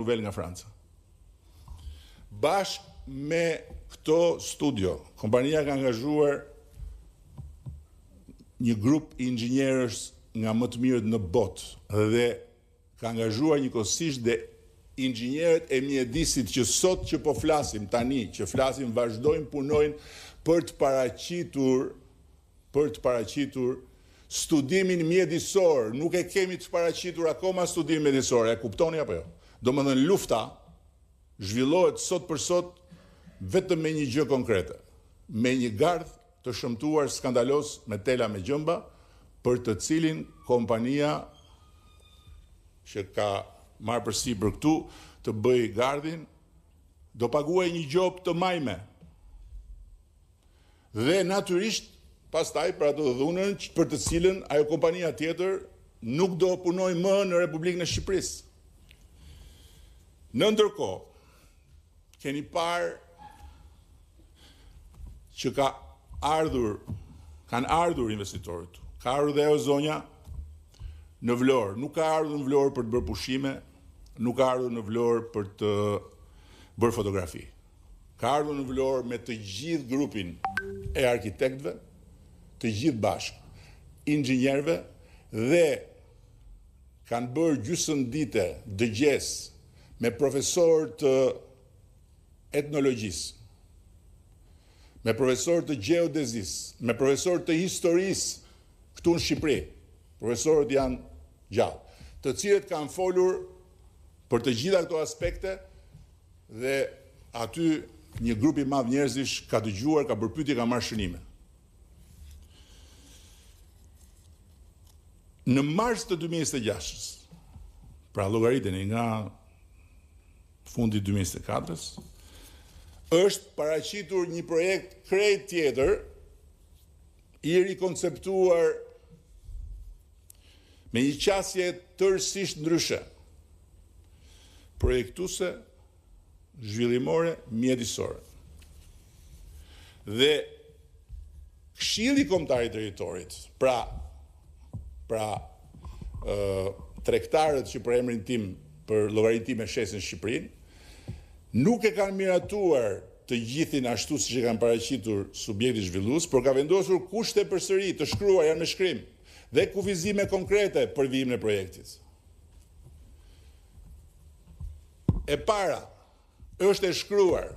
Nouvelle nga Franca. Bashk me këto studio, kompania ka angazhuar një grup i inxhinierësh nga më të mirët në botë dhe ka angazhuar njëkohësisht dhe inxhinierët e mjedisit që sot që po flasim tani, që flasim vazhdojnë punojnë për të paraqitur studimin mjedisor. Nuk e kemi të paraqitur akoma studimin mjedisor, e kuptoni apo jo? Domethënë lufta zhvillohet sot për sot vetëm me një gjë konkrete, me një gardh të shëmtuar skandalos me tela me gjëmba, për të cilin kompania që ka marrë përsipër këtu të bëj gardhin, do paguaj një gjop të majme. Dhe natyrisht, pastaj për ato dhunën për të cilën ajo kompania tjetër nuk do punoj më në Republikën e Shqipërisë. Në ndërkohë, keni parë që kanë ardhur investitorët. Ka ardhur dhe Zonja në Vlorë. Nuk ka ardhur në Vlorë për të bërë pushime, nuk ka ardhur në Vlorë për të bërë fotografi. Ka ardhur në Vlorë me të gjithë grupin e arkitektëve, të gjithë bashkë, inxhinierëve, dhe kanë bërë gjysmëdite dëgjes me profesor të etnologjisë, me profesor të gjeodezisë, me profesor të historisë këtu në Shqipëri. Profesorët janë gjallë, të cilët kanë folur për të gjitha këto aspekte dhe aty një grup i madh njerëzish ka dëgjuar, ka bërë pyetje, ka marrë shënime. Në mars të 2026, pra llogariteni nga fundi 2024-s, është paraqitur një projekt krejt tjetër, i rikonceptuar me një qasje tërësisht ndryshe, projektuese, zhvillimore, mjedisore. Dhe Këshilli Kombëtar i Territorit, pra tregtarët që për emrin tim, për llogarinë time shesin Shqipërinë, nuk e kanë miratuar të gjithin ashtu siç e kanë paraqitur subjekti zhvillues, por ka vendosur kushte përsëri të shkruara janë me shkrim dhe kufizime konkrete për vijimin e projektit. E para është e shkruar.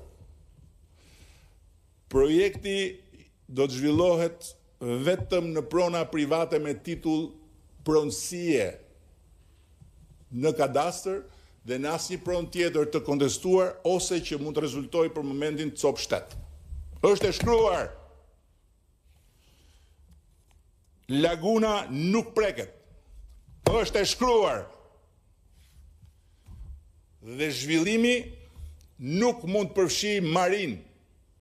Projekti do të zhvillohet vetëm në prona private me titull pronësie në kadastër dhe në asnjë pronë tjetër të kontestuar ose që mund të rezultojë për momentin cop shtet. Është e shkruar. Laguna nuk preket. Është e shkruar. Dhe zhvillimi nuk mund të përfshijë marin.